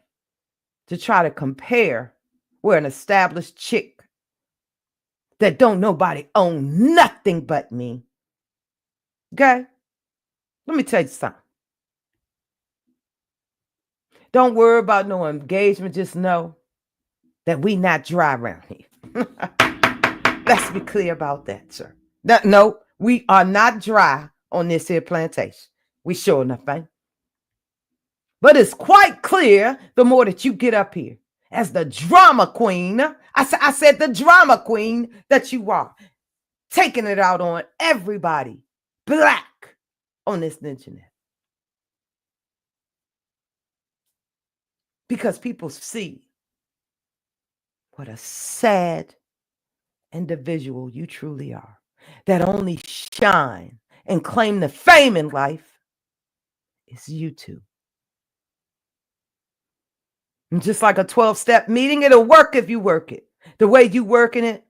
to try to compare with an established chick that don't nobody own nothing but me. Okay? Let me tell you something. Don't worry about no engagement. Just know that we not dry around here. Let's be clear about that, sir. No, we are not dry on this here plantation. We sure enough ain't. But it's quite clear the more that you get up here as the drama queen, I said the drama queen that you are, taking it out on everybody black on this internet. Because people see what a sad individual you truly are, that only shine and claim the fame in life is you two. And just like a 12-step meeting, it'll work if you work it. The way you working it,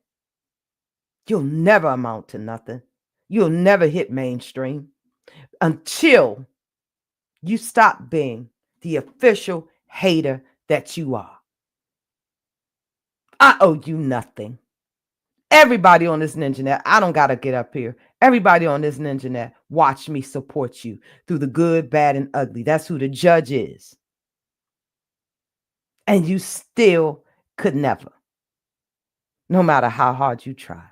you'll never amount to nothing. You'll never hit mainstream until you stop being the official hater that you are. I owe you nothing. Everybody on this ninjanet, I don't got to get up here. Everybody on this ninjanet, watch me support you through the good, bad, and ugly. That's who the judge is. And you still could never, no matter how hard you try.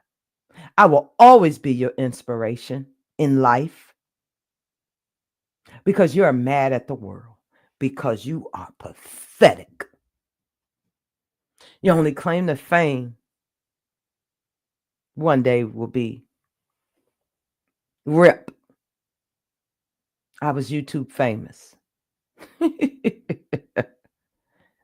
I will always be your inspiration in life because you're mad at the world, because you are pathetic. Your only claim to fame one day will be RIP. I was YouTube famous.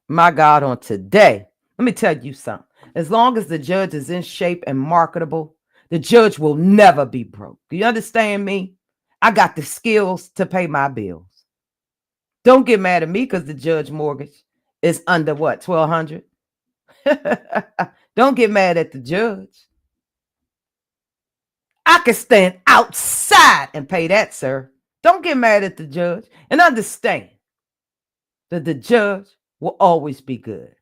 My God, on today, let me tell you something. As long as the judge is in shape and marketable, the judge will never be broke. Do you understand me? I got the skills to pay my bills. Don't get mad at me because the judge mortgage is under what, 1,200? Don't get mad at the judge. I can stand outside and pay that, sir. Don't get mad at the judge and understand that the judge will always be good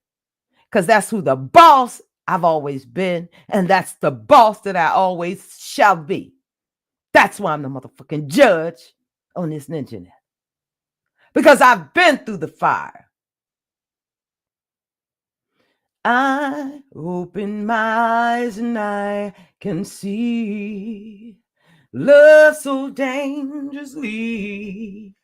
because that's who the boss I've always been, and that's the boss that I always shall be. That's why I'm the motherfucking judge on this ninja net, because I've been through the fire. I open my eyes and I can see love so dangerously.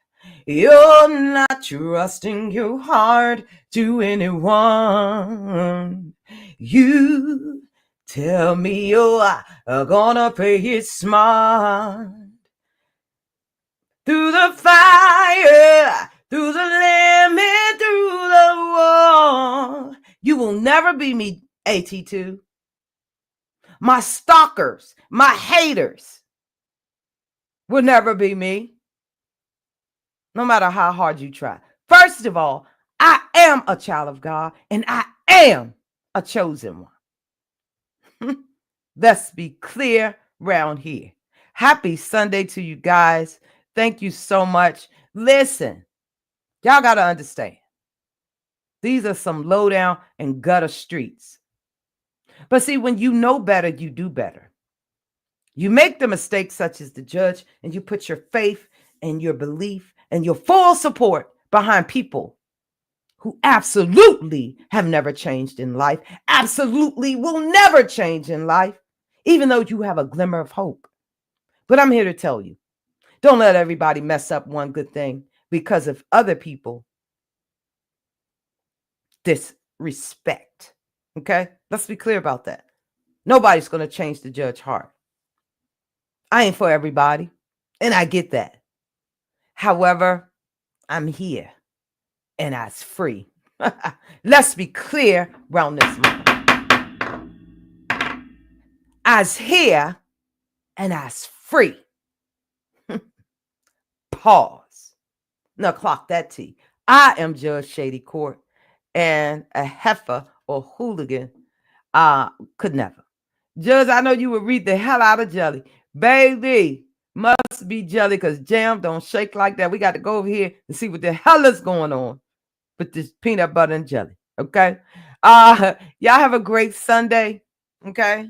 You're not trusting your heart to anyone. You tell me you're gonna play it smart. Through the fire, through the limit, through the wall. You will never be me, AT2. My stalkers, my haters will never be me, no matter how hard you try. First of all, I am a child of God and I am a chosen one. Let's be clear round here. Happy Sunday to you guys. Thank you so much. Listen, y'all got to understand. These are some low down and gutter streets. But see, when you know better, you do better. You make the mistakes such as the judge, and you put your faith and your belief and your full support behind people who absolutely have never changed in life, absolutely will never change in life, even though you have a glimmer of hope. But I'm here to tell you, don't let everybody mess up one good thing because of other people disrespect. Okay? Let's be clear about that. Nobody's going to change the judge's heart. I ain't for everybody, and I get that. However, I'm here, and I's free. Let's be clear around this moment. I's here, and I's free. Pause. Now clock that T. I am Judge Shady Court, and a heifer or hooligan could never. Judge, I know you would read the hell out of jelly. Baby, must be jelly because jam don't shake like that. We got to go over here and see what the hell is going on with this peanut butter and jelly. Okay. Y'all have a great Sunday. Okay.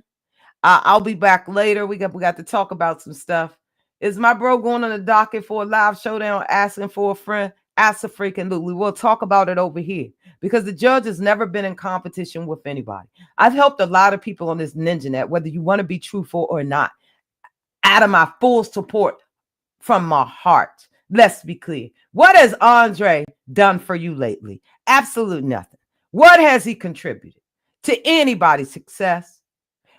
I'll be back later. We got to talk about some stuff. Is my bro going on the docket for a live showdown asking for a friend? Absolutely. We'll talk about it over here because the judge has never been in competition with anybody. I've helped a lot of people on this ninja net, whether you want to be truthful or not, out of my full support from my heart. Let's be clear. What has Andre done for you lately? Absolutely nothing. What has he contributed to anybody's success?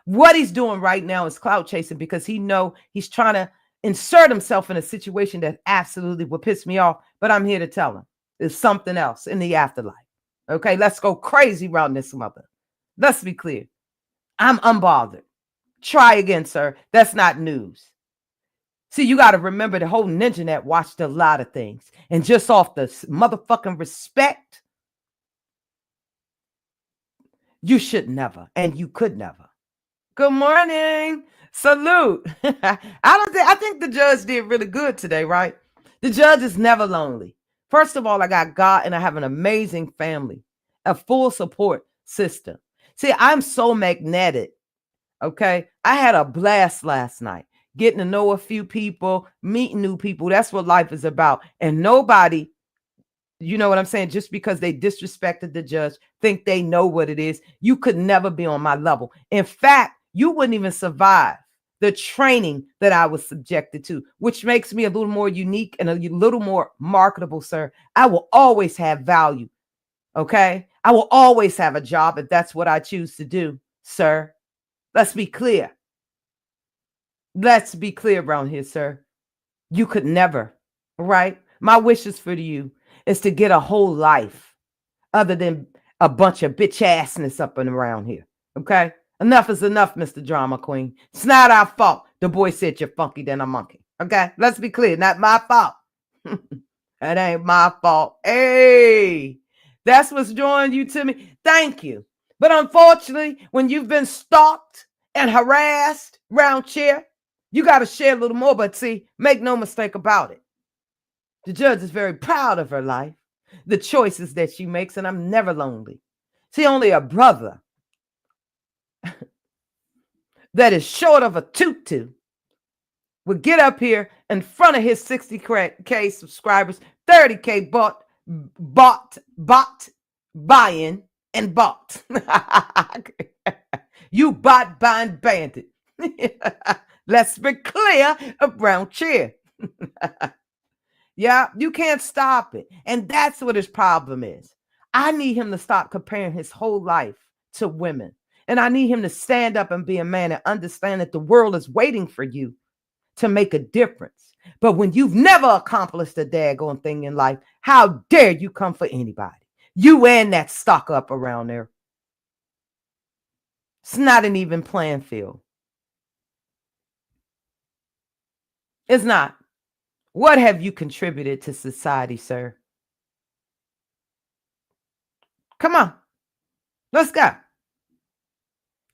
What he's doing right now is clout chasing because he know he's trying to insert himself in a situation that absolutely will piss me off. But I'm here to tell him there's something else in the afterlife. Okay, let's go crazy around this mother. Let's be clear. I'm unbothered. Try again, sir. That's not news. See, you got to remember the whole ninja net watched a lot of things. And just off the motherfucking respect, you should never, and you could never. Good morning. Salute. I think the judge did really good today, right? The judge is never lonely. First of all, I got God and I have an amazing family, a full support system. See, I'm so magnetic. Okay. I had a blast last night, getting to know a few people, meeting new people. That's what life is about. And nobody You know what I'm saying? Just because they disrespected the judge, think they know what it is. You could never be on my level. In fact, you wouldn't even survive the training that I was subjected to, which makes me a little more unique and a little more marketable, sir. I will always have value. Okay. I will always have a job if that's what I choose to do, sir. Let's be clear. Let's be clear around here, sir. You could never, right? My wishes for you is to get a whole life other than a bunch of bitch assness up and around here. Okay? Enough is enough, Mr. Drama Queen. It's not our fault. The boy said you're funky than a monkey. Okay? Let's be clear. Not my fault. It ain't my fault. Hey, that's what's drawing you to me. Thank you. But unfortunately, when you've been stalked and harassed round here, you got to share a little more. But see, make no mistake about it. The judge is very proud of her life, the choices that she makes, and I'm never lonely. See, only a brother that is short of a tutu would get up here in front of his 60K subscribers, 30K buy-in, and bought. You bot buying bandit. Let's be clear, a brown chair. Yeah, you can't stop it. And that's what his problem is. I need him to stop comparing his whole life to women. And I need him to stand up and be a man and understand that the world is waiting for you to make a difference. But when you've never accomplished a daggone thing in life, how dare you come for anybody? You and that stock up around there. It's not an even playing field. It's not. What have you contributed to society, sir? Come on. Let's go.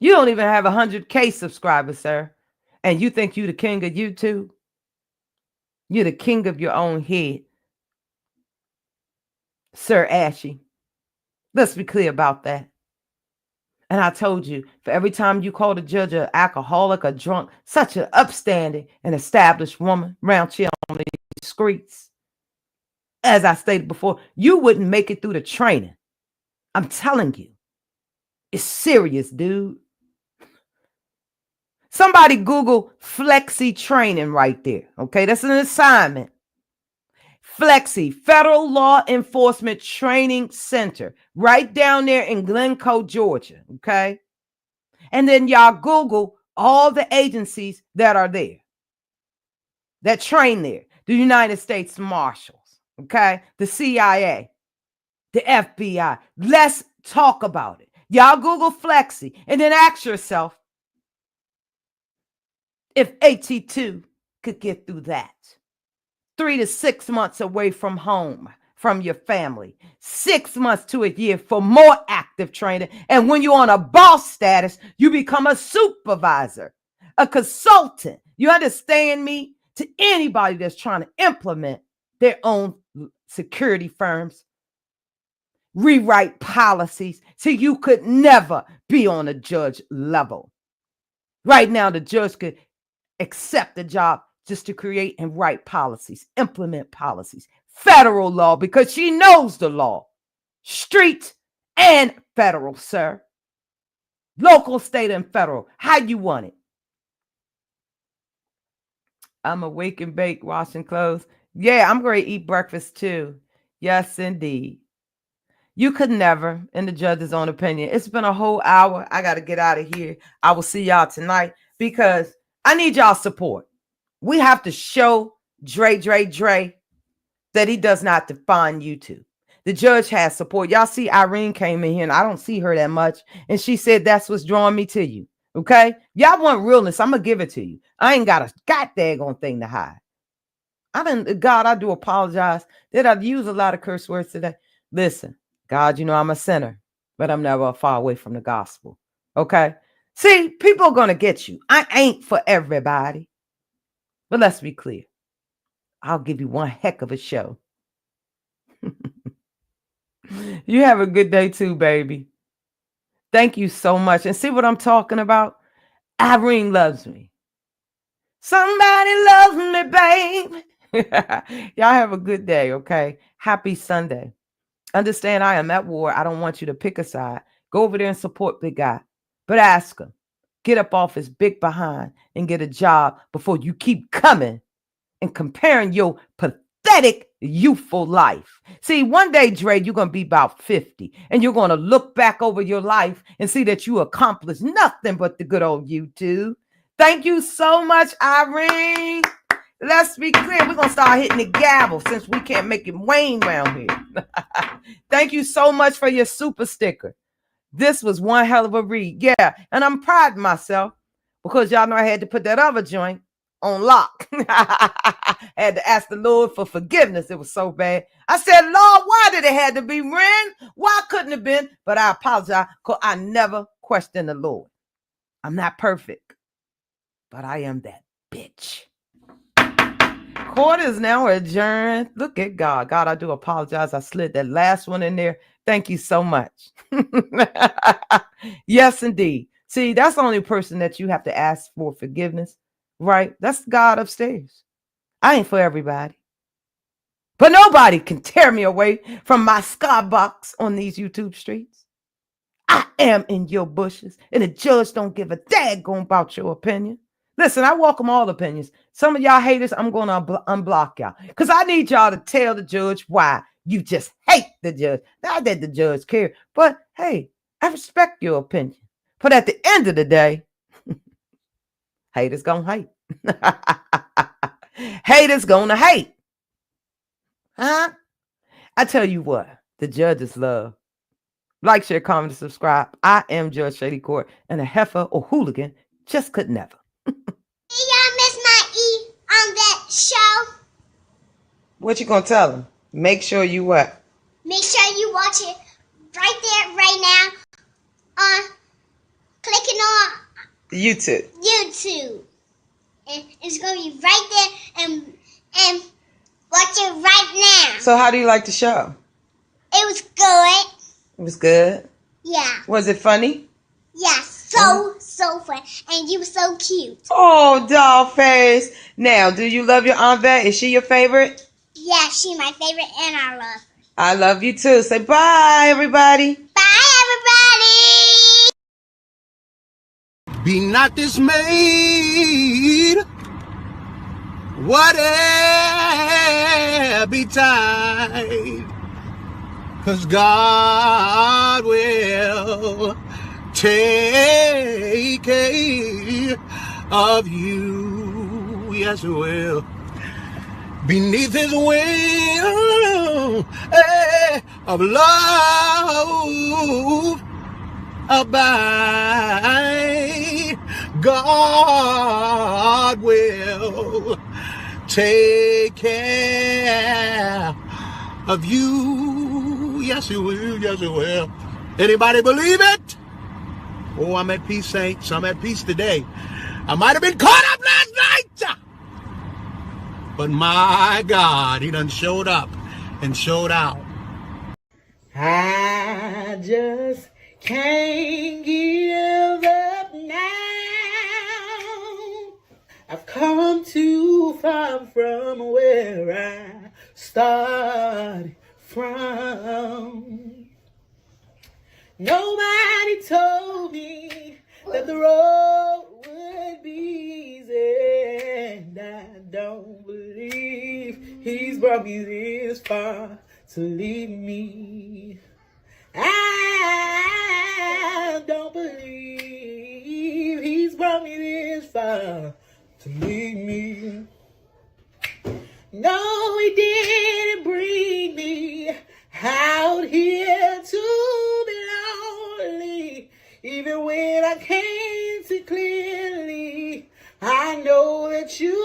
You don't even have 100K subscribers, sir. And you think you the king of YouTube? You're the king of your own head. Sir Ashy. Let's be clear about that. And I told you, for every time you call the judge an alcoholic, a drunk, such an upstanding and established woman around here on the streets, as I stated before, you wouldn't make it through the training. I'm telling you. It's serious, dude. Somebody Google Flexi training right there. Okay, that's an assignment. Flexi, Federal Law Enforcement Training Center, right down there in Glencoe, Georgia. Okay. And then y'all Google all the agencies that are there, that train there. The United States Marshals, okay, the CIA, the FBI. Let's talk about it. Y'all Google Flexi and then ask yourself if AT2 could get through that. 3 to 6 months away from home, from your family, 6 months to a year for more active training. And when you're on a boss status, you become a supervisor, a consultant. You understand me? To anybody that's trying to implement their own security firms, rewrite policies, so you could never be on a judge level. Right now, the judge could accept the job just to create and write policies, implement policies, federal law, because she knows the law, street and federal, sir. Local, state, and federal. How you want it? I'm awake and bake, washing clothes. Yeah, I'm going to eat breakfast too. Yes, indeed. You could never, in the judge's own opinion. It's been a whole hour. I got to get out of here. I will see y'all tonight because I need y'all support. We have to show Dre that he does not define YouTube. The judge has support. Y'all see Irene came in here and I don't see her that much. And she said, that's what's drawing me to you. Okay. Y'all want realness. I'm going to give it to you. I ain't got a goddamn thing to hide. God, I do apologize. Did I use a lot of curse words today? Listen, God, you know, I'm a sinner, but I'm never far away from the gospel. Okay. See, people are going to get you. I ain't for everybody. But let's be clear. I'll give you one heck of a show. You have a good day too, baby. Thank you so much. And see what I'm talking about? Irene loves me. Somebody loves me, babe. Y'all have a good day, okay? Happy Sunday. Understand I am at war. I don't want you to pick a side. Go over there and support Big Guy. But ask him. Get up off his big behind and get a job before you keep coming and comparing your pathetic youthful life. See, one day, Dre, you're going to be about 50 and you're going to look back over your life and see that you accomplished nothing but the good old YouTube. Thank you so much, Irene. Let's be clear. We're going to start hitting the gavel since we can't make it wane around here. Thank you so much for your super sticker. This was one hell of a read. Yeah, and I'm proud of myself because y'all know I had to put that other joint on lock. I had to ask the Lord for forgiveness. It was so bad. I said, Lord, why did it have to be Ren? Why couldn't it have been? But I apologize because I never questioned the Lord. I'm not perfect, but I am that bitch. Court is now adjourned. Look at God. God, I do apologize. I slid that last one in there. Thank you so much. Yes, indeed. See, that's the only person that you have to ask for forgiveness, right? That's God upstairs. I ain't for everybody. But nobody can tear me away from my skybox on these YouTube streets. I am in your bushes, and the judge don't give a daggone about your opinion. Listen, I welcome all opinions. Some of y'all haters, I'm going to unblock y'all because I need y'all to tell the judge why you just hate the judge. Not that the judge care, but hey, I respect your opinion. But at the end of the day, haters gonna hate. Haters gonna hate. Huh? I tell you what, the judges love. Like, share, comment, and subscribe. I am Judge Shady Court, and a heifer or hooligan just could never. Y'all miss my E on that show? What you gonna tell them? Make sure you what? Make sure you watch it right there, right now, clicking on YouTube. And it's gonna be right there, and watch it right now. So how do you like the show? It was good. It was good? Yeah. Was it funny? Yeah, so fun. And you were so cute. Oh, doll face. Now, do you love your Aunt Vet? Is she your favorite? Yeah, she's my favorite, and I love her. I love you too. Say bye, everybody. Bye, everybody. Be not dismayed, whatever betide, 'cause God will take care of you. Yes, He will. Beneath His wing of love abide. God will take care of you. Yes, He will. Yes, He will. Anybody believe it? Oh, I'm at peace, saints. I'm at peace today. I might have been caught up last night, but my God, He done showed up and showed out. I just can't give up now. I've come too far from where I started from. Nobody told me that the road would be easy, and I don't believe He's brought me this far to leave me. I don't believe He's brought me this far to leave me. No, He didn't bring me out here to be lonely. Even when I can't see clearly, I know that You